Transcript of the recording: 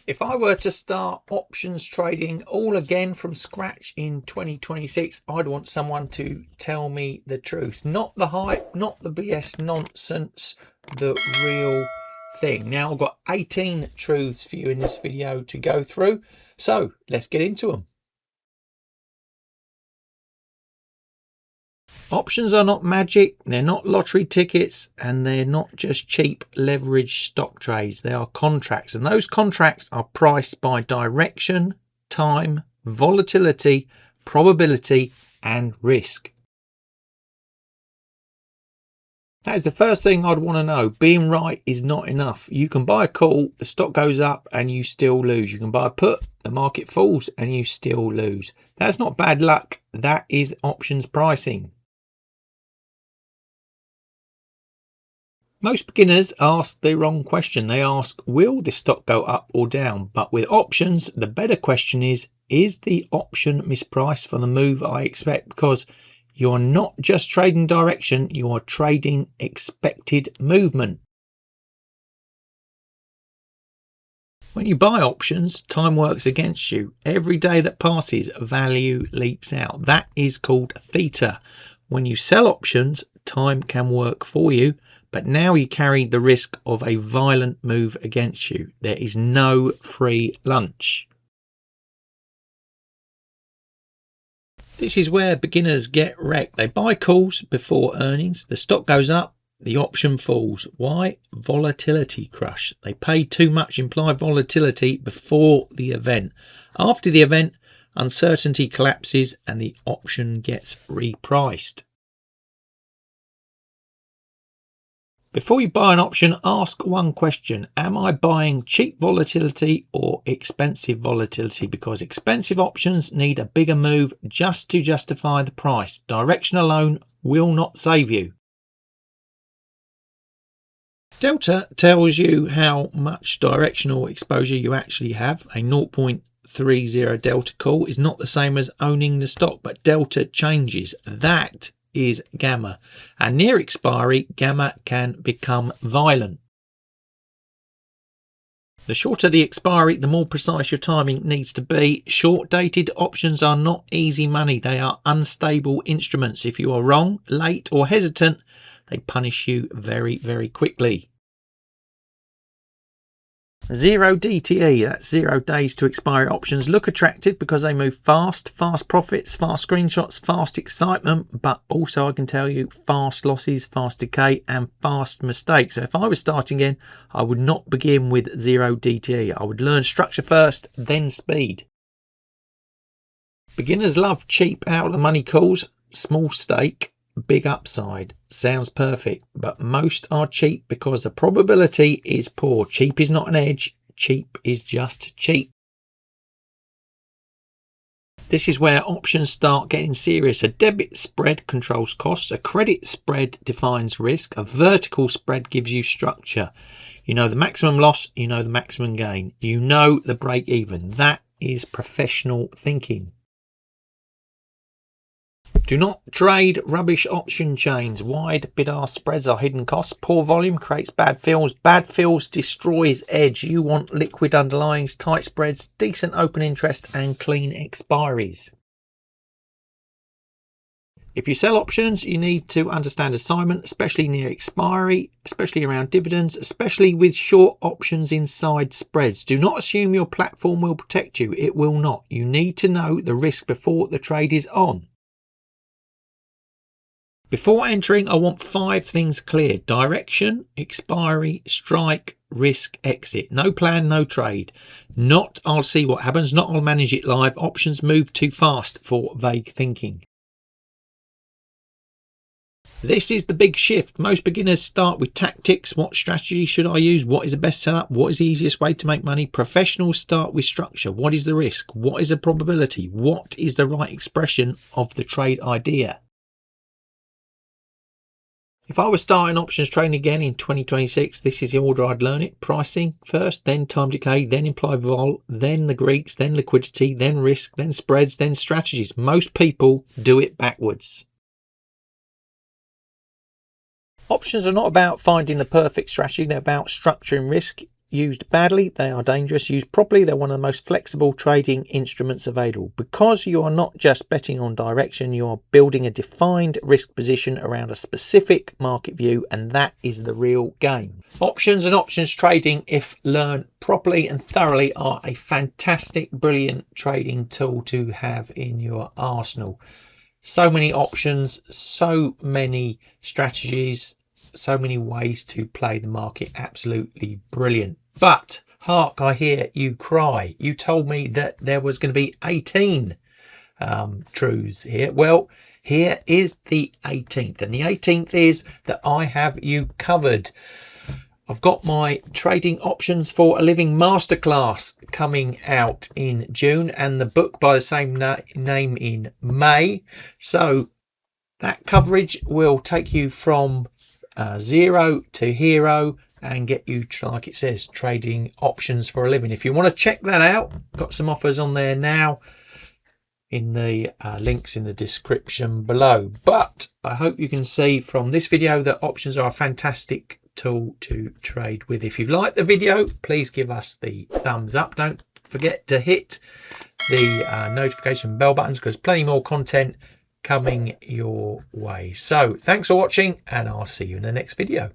If I were to start options trading all again from scratch in 2026, I'd want someone to tell me the truth. Not the hype, not the BS nonsense, the real thing. Now, I've got 18 truths for you in this video to go through, so let's get into them. Options are not magic, they're not lottery tickets, and they're not just cheap leveraged stock trades. They are contracts, and those contracts are priced by direction, time, volatility, probability, and risk. That is the first thing I'd want to know. Being right is not enough. You can buy a call, the stock goes up and you still lose. You can buy a put, the market falls and you still lose. That's not bad luck, that is options pricing. Most beginners ask the wrong question. They ask, will this stock go up or down? But with options, the better question is the option mispriced for the move I expect? Because you're not just trading direction, you are trading expected movement. When you buy options, time works against you. Every day that passes, value leaks out. That is called theta. When you sell options, time can work for you, but now you carry the risk of a violent move against you. There is no free lunch. This is where beginners get wrecked. They buy calls before earnings. The stock goes up, the option falls. Why? Volatility crush. They pay too much implied volatility before the event. After the event, uncertainty collapses and the option gets repriced. Before you buy an option, ask one question. Am I buying cheap volatility or expensive volatility? Because expensive options need a bigger move just to justify the price. Direction alone will not save you. Delta tells you how much directional exposure you actually have. A 0.30 delta call is not the same as owning the stock, but delta changes. That is gamma, and near expiry gamma can become violent. The shorter the expiry, the more precise your timing needs to be. Short dated options are not easy money. They are unstable instruments. If you are wrong, late or hesitant, they punish you very, very quickly. Zero DTE, that's 0 days to expiry options, look attractive because they move fast, fast profits, fast screenshots, fast excitement, but also I can tell you fast losses, fast decay and fast mistakes. So if I was starting in, I would not begin with 0 DTE. I would learn structure first, then speed. Beginners love cheap out of the money calls, small stake, big upside. Sounds perfect, but most are cheap because the probability is poor. Cheap is not an edge, cheap is just cheap. This is where options start getting serious. A debit spread controls costs, a credit spread defines risk, a vertical spread gives you structure. You know the maximum loss, you know the maximum gain, you know the break even. That is professional thinking. Do not trade rubbish option chains. Wide bid-ask spreads are hidden costs. Poor volume creates bad fills. Bad fills destroys edge. You want liquid underlyings, tight spreads, decent open interest and clean expiries. If you sell options, you need to understand assignment, especially near expiry, especially around dividends, especially with short options inside spreads. Do not assume your platform will protect you. It will not. You need to know the risk before the trade is on. Before entering, I want 5 things clear. Direction, expiry, strike, risk, exit. No plan, no trade. Not I'll see what happens, not I'll manage it live. Options move too fast for vague thinking. This is the big shift. Most beginners start with tactics. What strategy should I use? What is the best setup? What is the easiest way to make money? Professionals start with structure. What is the risk? What is the probability? What is the right expression of the trade idea? If I was starting options trading again in 2026, this is the order I'd learn it. Pricing first, then time decay, then implied vol, then the Greeks, then liquidity, then risk, then spreads, then strategies. Most people do it backwards. Options are not about finding the perfect strategy, they're about structuring risk. used badly, they are dangerous. Used properly, they're one of the most flexible trading instruments available. Because you are not just betting on direction, you are building a defined risk position around a specific market view, and that is the real game. Options and options trading, if learned properly and thoroughly, are a fantastic, brilliant trading tool to have in your arsenal. So many options, so many strategies, so many ways to play the market. Absolutely brilliant. But hark, I hear you cry. You told me that there was going to be 18 truths here. Well, here is the 18th, and the 18th is that I have you covered. I've got my Trading Options for a Living Masterclass coming out in June, and the book by the same name in May. So that coverage will take you from zero to hero and get you, like it says, trading options for a living. If you want to check that out, got some offers on there now in the links in the description below. But I hope you can see from this video that options are a fantastic tool to trade with. If you've liked the video, please give us the thumbs up. Don't forget to hit the notification bell buttons, because plenty more content coming your way. So thanks for watching, and I'll see you in the next video.